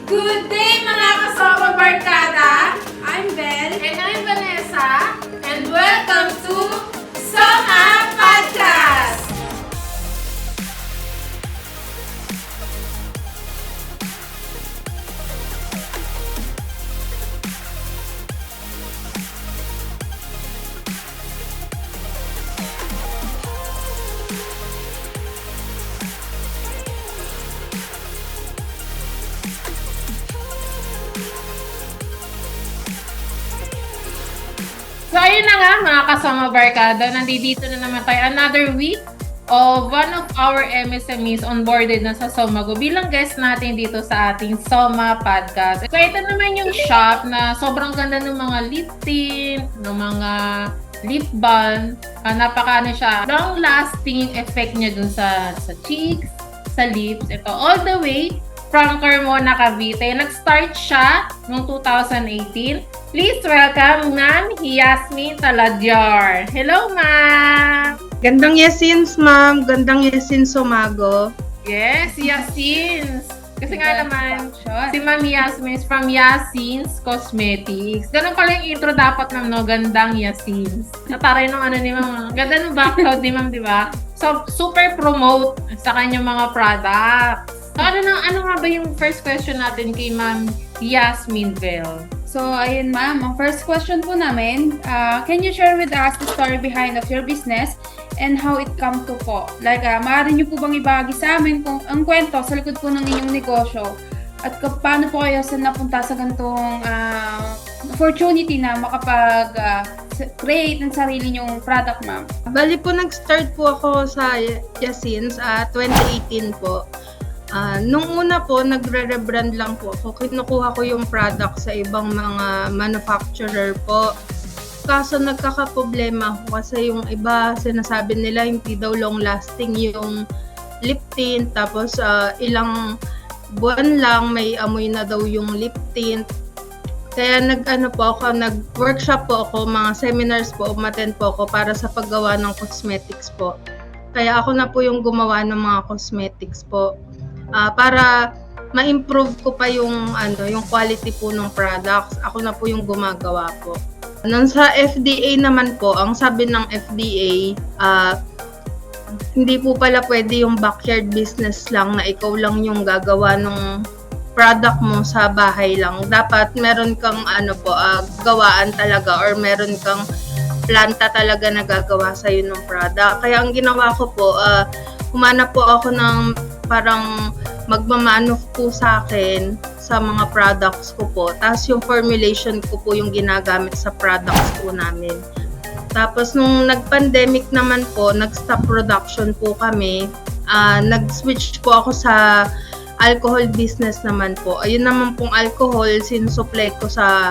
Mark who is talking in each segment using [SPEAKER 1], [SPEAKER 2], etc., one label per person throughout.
[SPEAKER 1] Good day mga kasama barkada! I'm Belle.
[SPEAKER 2] And I'm Vanessa.
[SPEAKER 1] And welcome to Soma Podcast!
[SPEAKER 2] So ayun na nga mga kasama barkada, nandito na naman tayo another week of one of our MSMEs onboarded na sa Somago bilang guest natin dito sa ating Soma Podcast. So ito naman yung shop na sobrang ganda ng mga lip tint, ng mga lip balm. Napaka siya, long lasting effect niya dun sa cheeks, sa lips. Ito all the way from Carmona, Cavite. Nag-start siya noong 2018. Please welcome Ma'am Yasmin Taladyar. Hello, Ma'am!
[SPEAKER 3] Gandang Yasins, ma'am. Gandang Yasins Somago.
[SPEAKER 2] Yes, Yasins. Kasi nga naman, si Ma'am Yasmin is from Yasins Cosmetics. Ganun pala yung intro dapat ng no, Gandang Yasins. Nataray nung ano ni Ma'am. Ganda ng background ni Ma'am, di ba? So, super promote sa kanyang mga products. So, ano nga ba yung first question natin kay Ma'am Yasmin Bell?
[SPEAKER 1] So, ayun ma'am, ang first question po namin, can you share with us the story behind of your business and how it come to po? Like, maaari niyo po bang ibahagi sa amin kung ang kwento sa likod po ng inyong negosyo at paano po kayo napunta sa ganitong opportunity na makapag-create ng sarili niyong product, ma'am?
[SPEAKER 3] Bali po, nag-start po ako sa Yasins 2018 po. Nung una po, nagre-rebrand lang po ako. Kinukuha ko yung product sa ibang mga manufacturer po. Kaso nagkakaproblema ako kasi yung iba, sinasabi nila hindi daw long lasting yung lip tint. Tapos ilang buwan lang may amoy na daw yung lip tint. Kaya nag-workshop po ako, mga seminars po, umattend po ako para sa paggawa ng cosmetics po. Kaya ako na po yung gumawa ng mga cosmetics po. Para ma-improve ko pa yung quality po ng products. Ako na po yung gumagawa po. Nung sa FDA naman po, ang sabi ng FDA, hindi po pala pwede yung backyard business lang na ikaw lang yung gagawa ng product mo sa bahay lang. Dapat meron kang gawaan talaga or meron kang planta talaga na gagawa sa'yo ng product. Kaya ang ginawa ko po, humanap po ako ng parang magmamano po sa akin sa mga products ko po. Tapos yung formulation ko po yung ginagamit sa products po namin. Tapos nung nag-pandemic naman po, nag-stop production po kami. Nag-switch po ako sa alcohol business naman po. Ayun naman pong alcohol, sinusupply ko sa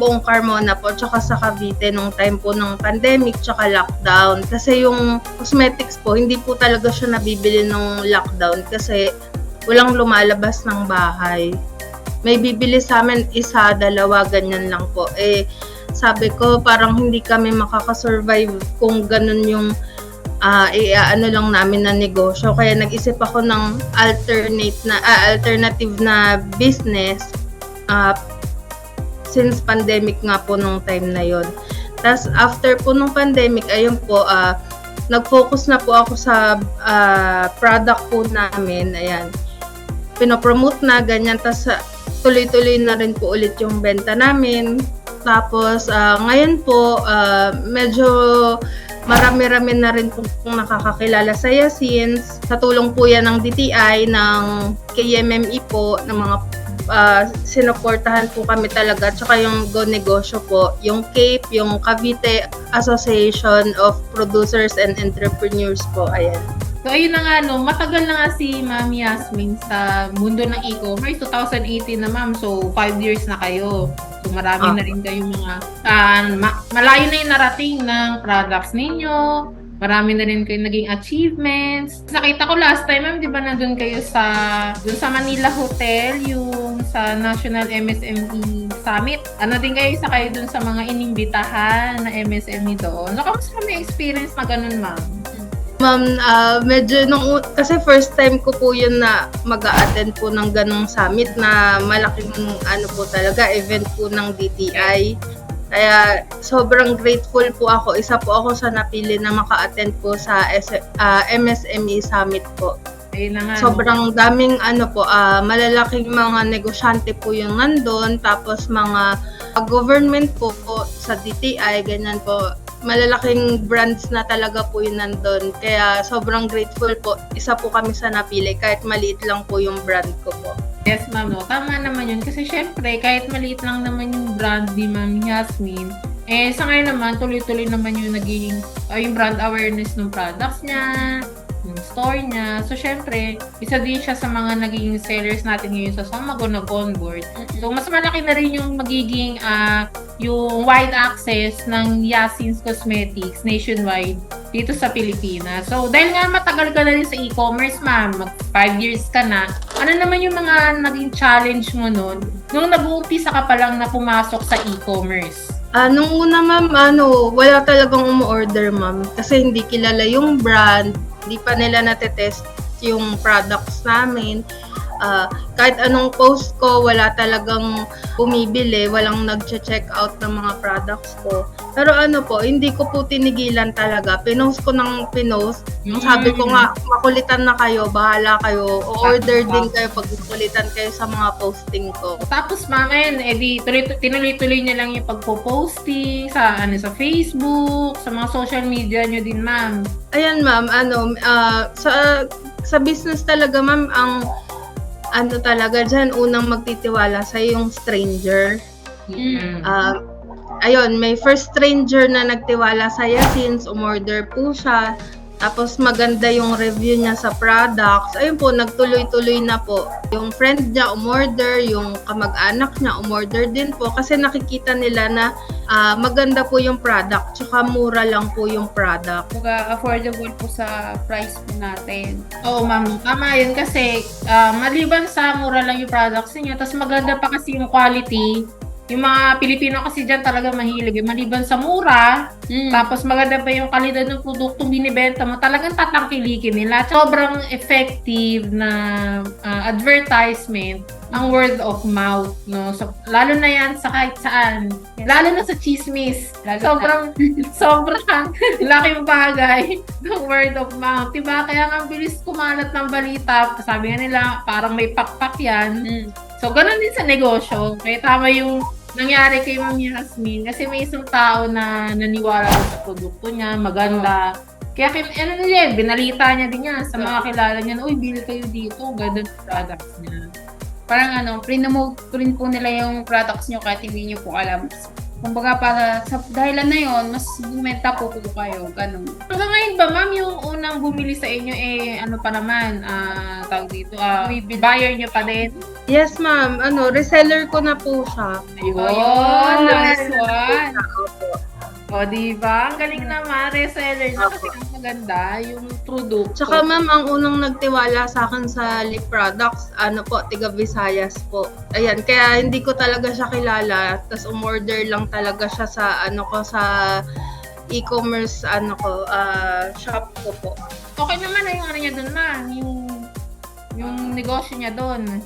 [SPEAKER 3] buong Carmona po, tsaka sa Cavite nung time po ng pandemic, tsaka lockdown. Kasi yung cosmetics po, hindi po talaga siya nabibili nung lockdown kasi walang lumalabas ng bahay. May bibili sa amin isa, dalawa, ganyan lang po. Sabi ko, parang hindi kami makakasurvive kung ganun yung lang namin na negosyo. Kaya nag-isip ako ng alternative na business since pandemic nga po nung time na yon. Tapos after po nung pandemic, ayun po, nag-focus na po ako sa product po namin. Ayan, pinopromote na, ganyan. Tapos tuloy-tuloy na rin po ulit yung benta namin. Tapos ngayon po, medyo marami-rami na rin po nakakakilala sa Yasins. Sa tulong po yan ng DTI, ng KMME po, ng mga sinuportahan po kami talaga, tsaka yung Go Negosyo po, yung CAPE, yung Cavite Association of Producers and Entrepreneurs po, ayan.
[SPEAKER 2] So ayun na nga matagal na nga si Ma'am Yasmin sa mundo ng e-commerce. 2018 na ma'am, so 5 years na kayo. So marami na rin kayong mga malayo na yung narating ng products ninyo. Marami na rin kayong naging achievements. Nakita ko last time, ma'am, di ba nandun kayo dun sa Manila Hotel, yung sa National MSME Summit. Din kayo isa kayo dun sa mga inimbitahan na MSME doon. So, kamusta kami experience na ganun, ma'am?
[SPEAKER 3] Ma'am, medyo kasi first time ko po yun na mag-a-attend po ng ganong summit na malaking po talaga, event po ng DTI. Kaya sobrang grateful po ako. Isa po ako sa napili na maka-attend po sa MSME Summit po.
[SPEAKER 2] Ayun na nga.
[SPEAKER 3] Sobrang daming malalaking mga negosyante po yung nandun, tapos mga government po sa DTI, ganyan po. Malalaking brands na talaga po yun nandun. Kaya sobrang grateful po. Isa po kami sa napili kahit maliit lang po yung brand ko po.
[SPEAKER 2] Yes, ma'am. No? Tama naman yun. Kasi syempre, kahit maliit lang naman yung brand ni Ma'am Yasmin, sa ngayon naman, tuloy-tuloy naman yung naging yung brand awareness ng products niya, yung store niya. So, syempre, isa din siya sa mga naging sellers natin ngayon sa Somago nag-onboard. So, mas malaki na rin yung magiging yung wide access ng Yasin's Cosmetics nationwide dito sa Pilipinas. So, dahil nga matagal ka na rin sa e-commerce, ma'am, 5 years ka na, ano naman yung mga naging challenge mo nun nung nag-uumpisa ka pa lang na pumasok sa e-commerce?
[SPEAKER 3] Nung una, ma'am, wala talagang umu-order, ma'am. Kasi hindi kilala yung brand, hindi pa nila natetest yung products namin. Kahit anong post ko, wala talagang bumibili, walang nag-check out ng mga products ko. Pero hindi ko po tinigilan talaga. Pinost ko ng pinost. Sabi ko nga, makulitan na kayo, bahala kayo. O-order din kayo pag makulitan kayo sa mga posting ko.
[SPEAKER 2] Tapos, ma'am, tinuloy-tuloy niya lang yung pagpo-posting sa Facebook, sa mga social media niyo din, ma'am.
[SPEAKER 3] Ayan, ma'am, sa business talaga, ma'am, ang talaga dyan, unang magtitiwala sa yung stranger. Ayun, may first stranger na nagtiwala sa Yasin's, umorder po siya. Tapos maganda yung review niya sa products. Ayun po, nagtuloy-tuloy na po. Yung friend niya umorder, yung kamag-anak niya umorder din po. Kasi nakikita nila na maganda po yung product, tsaka mura lang po yung product.
[SPEAKER 1] Affordable po sa price po natin.
[SPEAKER 2] Oo, ma'am. Tama yun kasi maliban sa mura lang yung products niya, tapos maganda pa kasi yung quality. Yung mga Pilipino kasi dyan talaga mahilig. Maliban sa mura, tapos maganda pa yung kalidad ng produktong binibenta mo, talagang tatangkilikin nila. Sobrang effective na advertisement ang word of mouth, no? So, lalo na yan sa kahit saan. Yes. Lalo na sa chismis. Sobrang laking bagay ng word of mouth. Diba? Kaya nga bilis kumalat ng balita. Sabi nga nila, parang may pakpak yan. So, ganun din sa negosyo. Kaya tama yung nangyari kay Ma'am Yasmin. Kasi may isang tao na naniwala sa produkto niya, maganda. Kaya binalita niya din yan sa mga kilala niya na, uy, bili kayo dito. Ganda ng products niya.
[SPEAKER 1] Parang prinomote rin po nila yung products nyo kahit hindi nyo po alam. Kumbaga para sa dahilan na yon, mas bumenta po kayo, ganun.
[SPEAKER 2] Hanggang ngayon ba, ma'am, yung unang bumili sa inyo, ano pa naman, tawag dito, buyer nyo pa din?
[SPEAKER 3] Yes, ma'am. Reseller ko na po siya.
[SPEAKER 2] Ayun, nice one. O, diba? Ang galing naman, reseller na kasi ang maganda yung produkto.
[SPEAKER 3] Tsaka ma'am, ang unang nagtiwala sa akin sa lip products, tiga Visayas po. Ayan, kaya hindi ko talaga siya kilala. Tapos umorder lang talaga siya sa sa e-commerce shop ko po.
[SPEAKER 2] Okay naman na yung niya doon, ma'am, yung negosyo niya doon.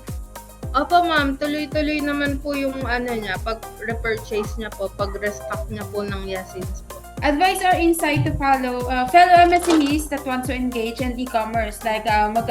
[SPEAKER 3] Opo, ma'am, tuloy-tuloy naman po yung niya, pag-repurchase niya po, pag-restock niya po ng Yasin's po.
[SPEAKER 1] Advice or insight to follow fellow MSMEs that want to engage in e-commerce? Like, ano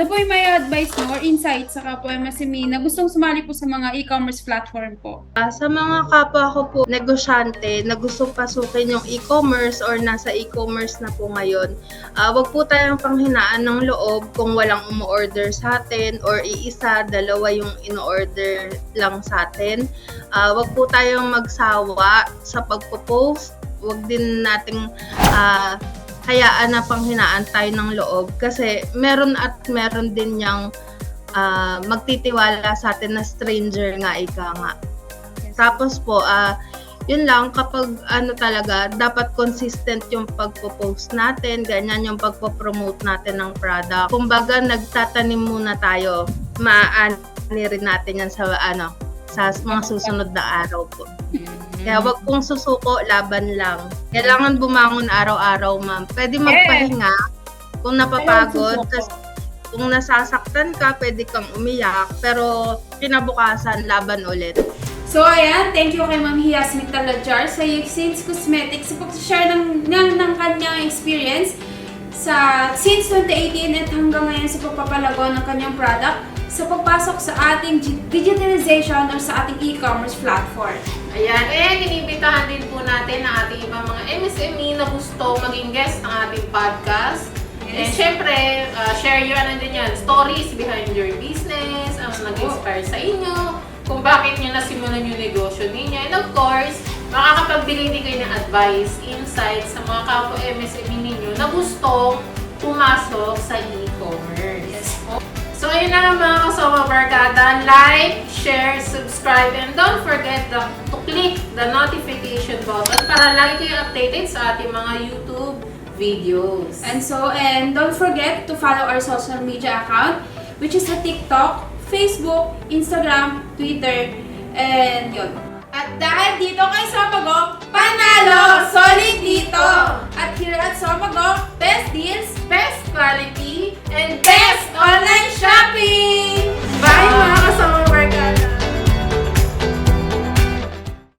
[SPEAKER 1] po yung may advice mo or insight sa kapwa MSME na gustong sumali po sa mga e-commerce platform po?
[SPEAKER 3] Sa mga kapwa ko po, negosyante na gustong pasukin yung e-commerce or nasa e-commerce na po ngayon, wag po tayong panghinaan ng loob kung walang umu-order sa atin or iisa, dalawa yung in-order lang sa atin. Wag po tayong magsawa sa pagpo-post. Wag din nating hayaan na panghinaan tayo ng loob kasi meron din yang magtitiwala sa atin na stranger nga ika nga. Yes. Tapos po yun lang, kapag talaga dapat consistent yung pagpo-post natin, ganyan yung pagpo-promote natin ng product. Kumbaga nagtatanim muna tayo, maani rin natin yan sa sa mga susunod na araw po. Kaya wag pong susuko, laban lang. Kailangan bumangon araw-araw, ma'am. Pwede magpahinga, Kung napapagod,
[SPEAKER 1] Ayun,
[SPEAKER 3] tas kung nasasaktan ka, pwede kang umiyak, pero kinabukasan, laban ulit.
[SPEAKER 1] So, ayan, thank you kay Ma'am Yasmin Talajar sa Since Cosmetics sa pag-share ng kanyang experience since 2018 at hanggang ngayon sa pagpapalago ng kanyang product sa pagpasok sa ating digitalization or sa ating e-commerce platform.
[SPEAKER 2] Ayan, inibitahan din po natin ang ating ibang mga MSME na gusto maging guest ng ating podcast. And syempre, share your stories behind your business, ang nag-inspire sa inyo, kung bakit nyo nasimulan yung negosyo ninyo. And of course, makakapagbili din kayo ng advice, insights sa mga kapwa MSME ninyo na gustong pumasok sa e-commerce.
[SPEAKER 1] Yes.
[SPEAKER 2] So, ayun na nga mga kasama barkada. Like, share, subscribe, and don't forget to click the notification button para lagi kayo updated sa ating mga YouTube videos.
[SPEAKER 1] And don't forget to follow our social media account, which is the TikTok, Facebook, Instagram, Twitter, and yun. At dahil dito kayo sa Pago,